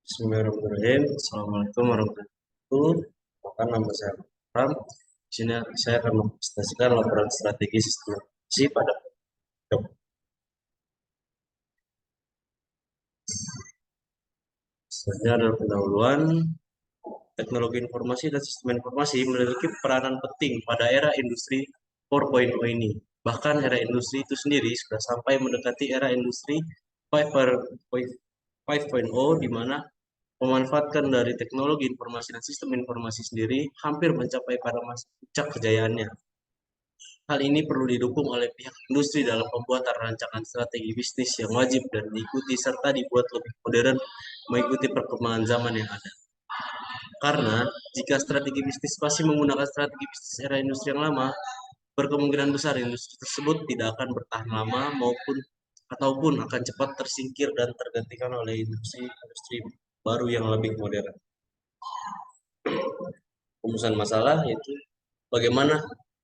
Bismillahirrahmanirrahim. Assalamualaikum warahmatullahi wabarakatuh. Perkenalkan, nama saya Ram. Di sini saya akan mempresentasikan laporan strategi sistem informasi pada job. Selanjutnya adalah pendahuluan. Teknologi informasi dan sistem informasi memiliki peranan penting pada era industri 4.0 ini. Bahkan era industri itu sendiri sudah sampai mendekati era industri 5.0, di mana memanfaatkan dari teknologi informasi dan sistem informasi sendiri hampir mencapai pada masa puncak kejayaannya. Hal ini perlu didukung oleh pihak industri dalam pembuatan rancangan strategi bisnis yang wajib dan diikuti serta dibuat lebih modern mengikuti perkembangan zaman yang ada. Karena jika strategi bisnis masih menggunakan strategi bisnis era industri yang lama, berkemungkinan besar industri tersebut tidak akan bertahan lama ataupun akan cepat tersingkir dan tergantikan oleh industri baru yang lebih modern. Rumusan masalah yaitu bagaimana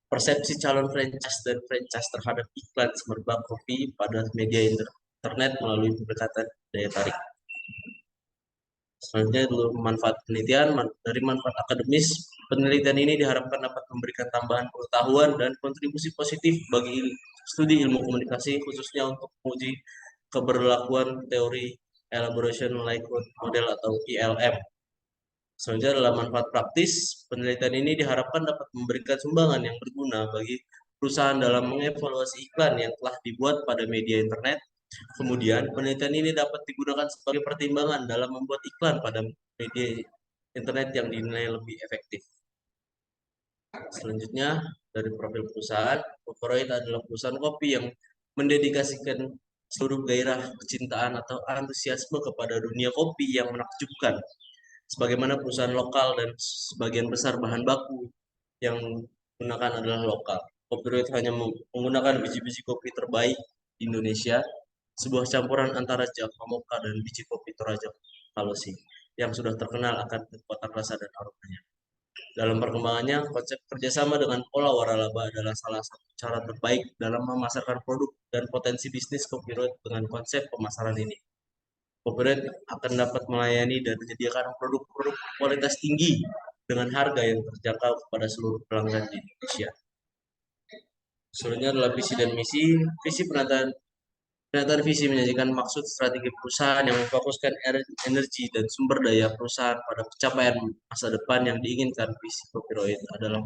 persepsi calon franchise dan franchise terhadap iklan semerbak kopi pada media internet melalui pendekatan daya tarik. Selanjutnya dulu manfaat penelitian. Dari manfaat akademis, penelitian ini diharapkan dapat memberikan tambahan pengetahuan dan kontribusi positif bagi studi ilmu komunikasi, khususnya untuk menguji keberlakuan teori elaboration likelihood model atau ILM. Selanjutnya adalah manfaat praktis. Penelitian ini diharapkan dapat memberikan sumbangan yang berguna bagi perusahaan dalam mengevaluasi iklan yang telah dibuat pada media internet. Kemudian, penelitian ini dapat digunakan sebagai pertimbangan dalam membuat iklan pada media internet yang dinilai lebih efektif. Selanjutnya, dari profil perusahaan, Corporate adalah perusahaan kopi yang mendedikasikan seluruh gairah kecintaan atau antusiasme kepada dunia kopi yang menakjubkan. Sebagaimana perusahaan lokal dan sebagian besar bahan baku yang digunakan adalah lokal. Corporate hanya menggunakan biji-biji kopi terbaik di Indonesia, sebuah campuran antara Java Mocha dan biji kopi Toraja Kalosi yang sudah terkenal akan kekuatan rasa dan aromanya. Dalam perkembangannya, konsep kerjasama dengan pola waralaba adalah salah satu cara terbaik dalam memasarkan produk dan potensi bisnis Copyright dengan konsep pemasaran ini. Copyright akan dapat melayani dan menyediakan produk-produk kualitas tinggi dengan harga yang terjangkau kepada seluruh pelanggan di Indonesia. Selanjutnya adalah visi dan misi. Penataan visi menyajikan maksud strategi perusahaan yang memfokuskan energi dan sumber daya perusahaan pada pencapaian masa depan yang diinginkan. Visi Copyright adalah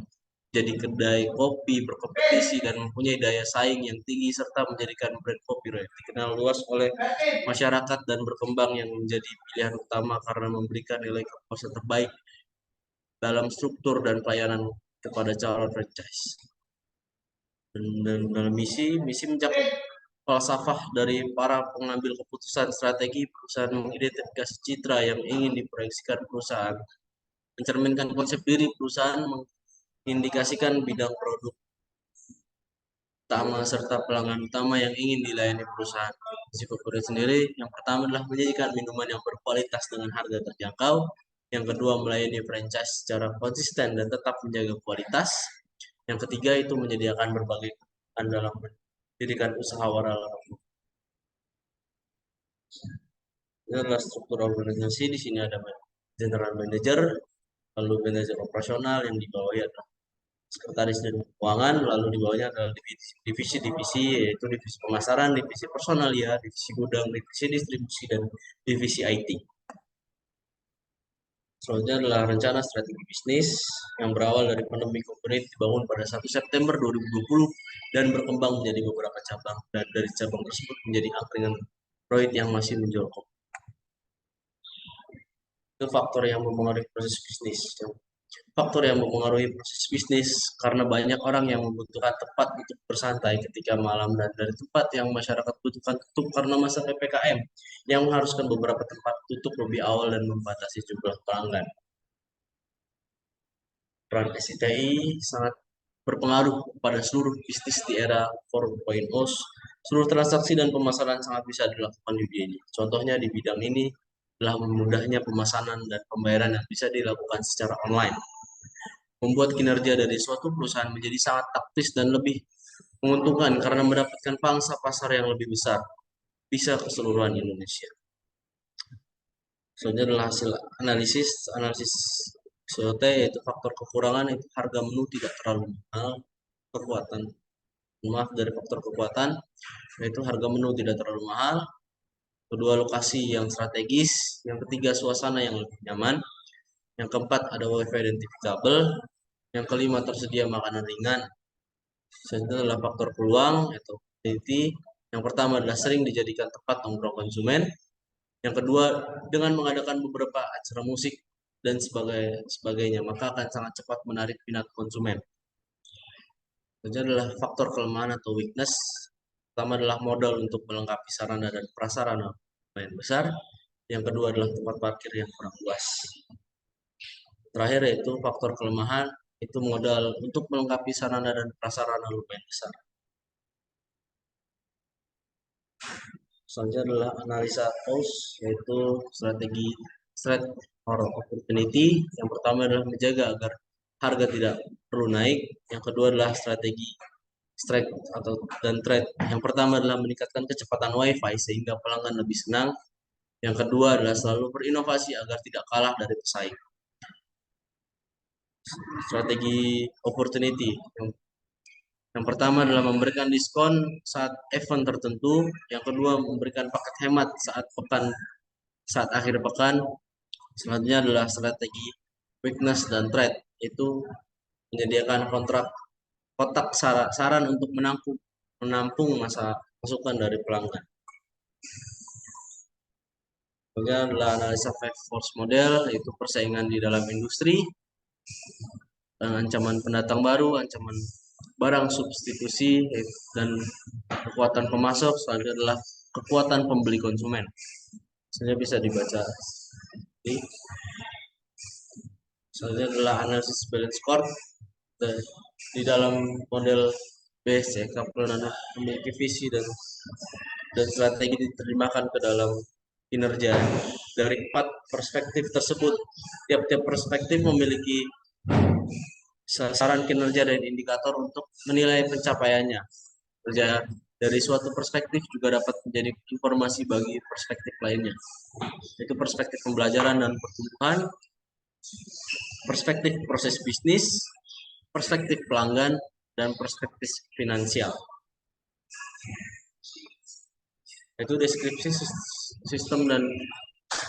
jadi kedai kopi berkompetisi dan mempunyai daya saing yang tinggi serta menjadikan brand Copyright dikenal luas oleh masyarakat dan berkembang yang menjadi pilihan utama karena memberikan nilai kepuasan terbaik dalam struktur dan pelayanan kepada calon franchise. Dan dalam misi mencakup falsafah dari para pengambil keputusan strategi perusahaan mengidentifikasi citra yang ingin diproyeksikan perusahaan, mencerminkan konsep diri perusahaan, mengindikasikan bidang produk utama serta pelanggan utama yang ingin dilayani perusahaan. Si corporate sendiri, yang pertama adalah menyajikan minuman yang berkualitas dengan harga terjangkau. Yang kedua, melayani franchise secara konsisten dan tetap menjaga kualitas. Yang ketiga, itu menyediakan berbagai kebutuhan dalam mendirikan usaha waralaba. Ini adalah struktur organisasi. Di sini ada general manager, lalu manajer operasional yang di bawahnya ada sekretaris dan keuangan, lalu di bawahnya adalah divisi-divisi, yaitu divisi pemasaran, divisi personalia, divisi gudang, divisi distribusi, dan divisi IT. Selanjutnya adalah rencana strategi bisnis yang berawal dari pandemi COVID dibangun pada 1 September 2020 dan berkembang menjadi beberapa cabang, dan dari cabang tersebut menjadi angkringan proyek yang masih menjual kopi. Itu faktor yang mempengaruhi proses bisnis. Faktor yang mempengaruhi proses bisnis karena banyak orang yang membutuhkan tempat untuk bersantai ketika malam, dan dari tempat yang masyarakat butuhkan tutup karena masa PPKM yang mengharuskan beberapa tempat tutup lebih awal dan membatasi jumlah pelanggan. Peran SCTI sangat berpengaruh pada seluruh bisnis di era 4.0. Seluruh transaksi dan pemasaran sangat bisa dilakukan di dunia ini. Contohnya di bidang ini adalah memudahnya pemesanan dan pembayaran yang bisa dilakukan secara online, membuat kinerja dari suatu perusahaan menjadi sangat taktis dan lebih menguntungkan karena mendapatkan pangsa pasar yang lebih besar, bisa keseluruhan Indonesia. Selanjutnya adalah hasil analisis SWOT, yaitu faktor kekurangan itu harga menu tidak terlalu mahal, kekuatan maaf dari faktor kekuatan yaitu harga menu tidak terlalu mahal, kedua lokasi yang strategis, yang ketiga suasana yang lebih nyaman, yang keempat ada wifi identifikabel, yang kelima tersedia makanan ringan. Selanjutnya adalah faktor peluang atau opportunity. Yang pertama adalah sering dijadikan tempat nongkrong konsumen. Yang kedua, dengan mengadakan beberapa acara musik dan sebagainya, maka akan sangat cepat menarik minat konsumen. Selanjutnya adalah faktor kelemahan atau weakness. Pertama adalah modal untuk melengkapi sarana dan prasarana lumayan besar. Yang kedua adalah tempat parkir yang kurang luas. Terakhir yaitu faktor kelemahan, itu modal untuk melengkapi sarana dan prasarana lumayan besar. Selanjutnya adalah analisa cost, yaitu strategi threat or opportunity. Yang pertama adalah menjaga agar harga tidak perlu naik. Yang kedua adalah strategi strike atau dan threat. Yang pertama adalah meningkatkan kecepatan WiFi sehingga pelanggan lebih senang. Yang kedua adalah selalu berinovasi agar tidak kalah dari pesaing. Strategi opportunity. Yang pertama adalah memberikan diskon saat event tertentu. Yang kedua memberikan paket hemat saat akhir pekan. Selanjutnya adalah strategi weakness dan threat, itu menyediakan kotak saran untuk menampung masukan dari pelanggan. Kemudian adalah analisa five force model, yaitu persaingan di dalam industri, dan ancaman pendatang baru, ancaman barang substitusi, dan kekuatan pemasok. Selanjutnya adalah kekuatan pembeli konsumen. Sebenarnya bisa dibaca. Selanjutnya adalah analisis balance score. Di dalam model BSC, Kaplan memiliki visi dan strategi diterjemahkan ke dalam kinerja. Dari 4 perspektif tersebut, tiap-tiap perspektif memiliki sasaran kinerja dan indikator untuk menilai pencapaiannya. Kerja dari suatu perspektif juga dapat menjadi informasi bagi perspektif lainnya, yaitu perspektif pembelajaran dan pertumbuhan, perspektif proses bisnis, perspektif pelanggan, dan perspektif finansial. Itu deskripsi sistem dan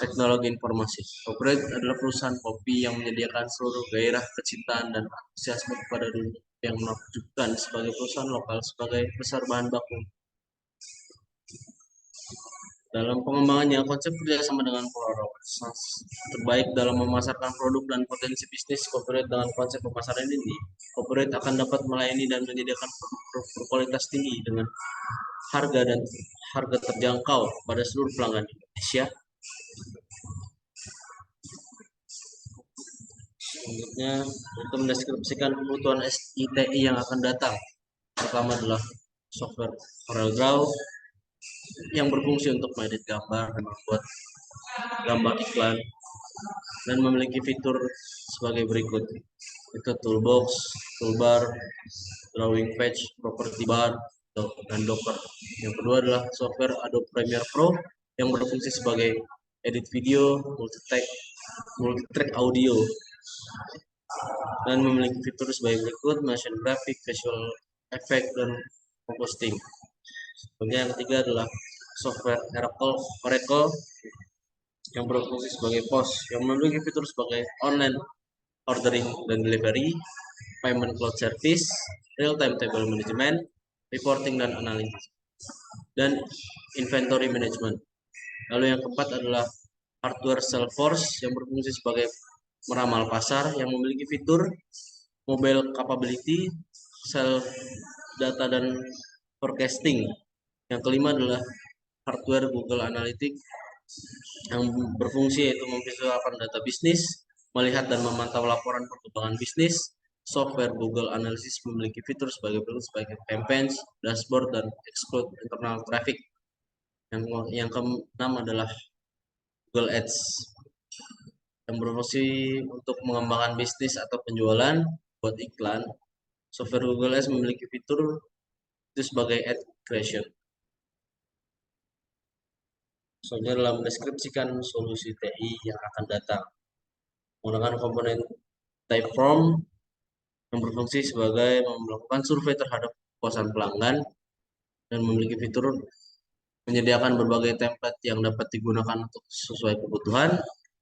teknologi informasi. Corporate adalah perusahaan kopi yang menyediakan seluruh gairah kecintaan dan antusiasme kepada dunia, yang menunjukkan sebagai perusahaan lokal sebagai besar bahan baku. Dalam pengembangannya, konsep kerjasama dengan profesional terbaik dalam memasarkan produk dan potensi bisnis corporate. Dengan konsep pemasaran ini, corporate akan dapat melayani dan menyediakan produk berkualitas tinggi dengan harga terjangkau pada seluruh pelanggan Indonesia. Selanjutnya, untuk mendeskripsikan kebutuhan ITI yang akan datang. Pertama adalah software CorelDRAW yang berfungsi untuk mengedit gambar dan membuat gambar iklan, dan memiliki fitur sebagai berikut, itu toolbox, toolbar, drawing page, property bar, dan docker. Yang kedua adalah software Adobe Premiere Pro yang berfungsi sebagai edit video, multitrack audio, dan memiliki fitur sebagai berikut, motion graphic, visual effect, dan composting. Kemudian yang ketiga adalah software Oracle yang berfungsi sebagai POS, yang memiliki fitur sebagai online ordering dan delivery, payment cloud service, real-time table management, reporting dan analisis, dan inventory management. Lalu yang keempat adalah hardware Salesforce yang berfungsi sebagai meramal pasar, yang memiliki fitur mobile capability, sell data, dan forecasting. Yang kelima adalah hardware Google Analytics yang berfungsi yaitu memvisualkan data bisnis, melihat dan memantau laporan perkembangan bisnis. Software Google Analytics memiliki fitur sebagai campaigns, dashboard, dan exclude internal traffic. Yang keenam adalah Google Ads yang berfungsi untuk mengembangkan bisnis atau penjualan buat iklan. Software Google Ads memiliki fitur itu sebagai ad creation. Soalnya dalam mendeskripsikan solusi TI yang akan datang menggunakan komponen Typeform yang berfungsi sebagai melakukan survei terhadap kepuasan pelanggan dan memiliki fitur menyediakan berbagai template yang dapat digunakan untuk sesuai kebutuhan,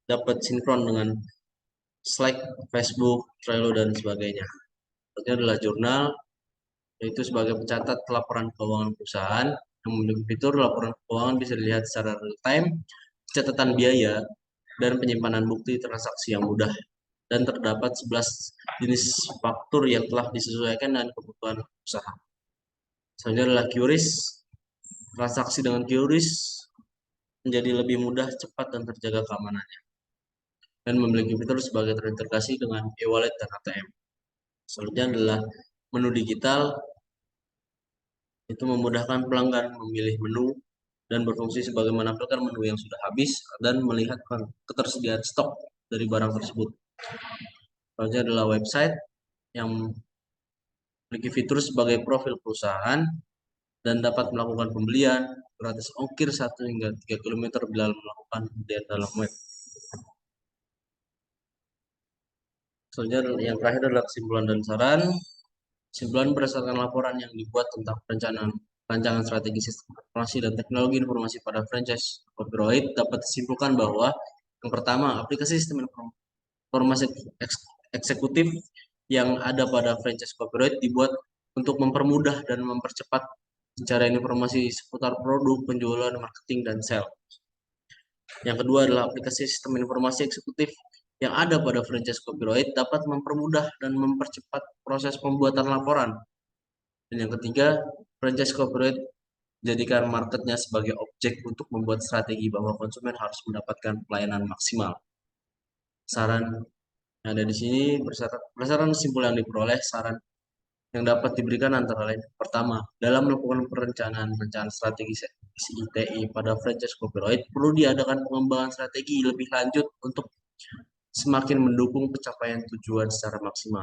dapat sinkron dengan Slack, Facebook, Trello, dan sebagainya. Selanjutnya adalah jurnal, yaitu sebagai pencatat laporan keuangan perusahaan yang memiliki fitur laporan keuangan bisa dilihat secara real time, catatan biaya, dan penyimpanan bukti transaksi yang mudah. Dan terdapat 11 jenis faktur yang telah disesuaikan dengan kebutuhan usaha. Selanjutnya adalah QRIS. Transaksi dengan QRIS menjadi lebih mudah, cepat, dan terjaga keamanannya. Dan memiliki fitur sebagai terintegrasi dengan e-wallet dan ATM. Selanjutnya adalah menu digital. Itu memudahkan pelanggan memilih menu dan berfungsi sebagai menampilkan menu yang sudah habis dan melihat ketersediaan stok dari barang tersebut. Selanjutnya adalah website yang memiliki fitur sebagai profil perusahaan dan dapat melakukan pembelian gratis ongkir 1 hingga 3 km bila melakukan pembelian dalam web. Selanjutnya yang terakhir adalah kesimpulan dan saran. Kesimpulan berdasarkan laporan yang dibuat tentang rancangan strategi sistem informasi dan teknologi informasi pada franchise copyright dapat disimpulkan bahwa yang pertama, aplikasi sistem informasi eksekutif yang ada pada franchise copyright dibuat untuk mempermudah dan mempercepat pencarian informasi seputar produk, penjualan, marketing, dan sales. Yang kedua adalah aplikasi sistem informasi eksekutif yang ada pada franchise copyright dapat mempermudah dan mempercepat proses pembuatan laporan. Dan yang ketiga, franchise copyright jadikan marketnya sebagai objek untuk membuat strategi bahwa konsumen harus mendapatkan pelayanan maksimal. Saran yang ada di sini berdasarkan kesimpulan yang diperoleh, saran yang dapat diberikan antara lain. Pertama, dalam melakukan perencanaan strategi CITI pada franchise copyright, perlu diadakan pengembangan strategi lebih lanjut untuk semakin mendukung pencapaian tujuan secara maksimal.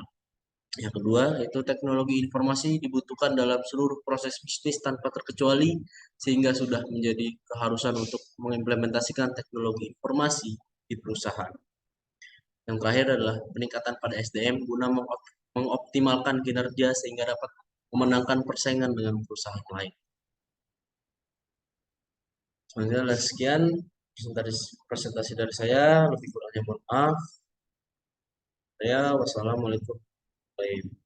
Yang kedua, itu teknologi informasi dibutuhkan dalam seluruh proses bisnis tanpa terkecuali, sehingga sudah menjadi keharusan untuk mengimplementasikan teknologi informasi di perusahaan. Yang terakhir adalah peningkatan pada SDM guna mengoptimalkan kinerja sehingga dapat memenangkan persaingan dengan perusahaan lain. Selanjutnya adalah sekian presentasi dari saya, lebih kurangnya mohon maaf. Wassalamualaikum warahmatullahi wabarakatuh.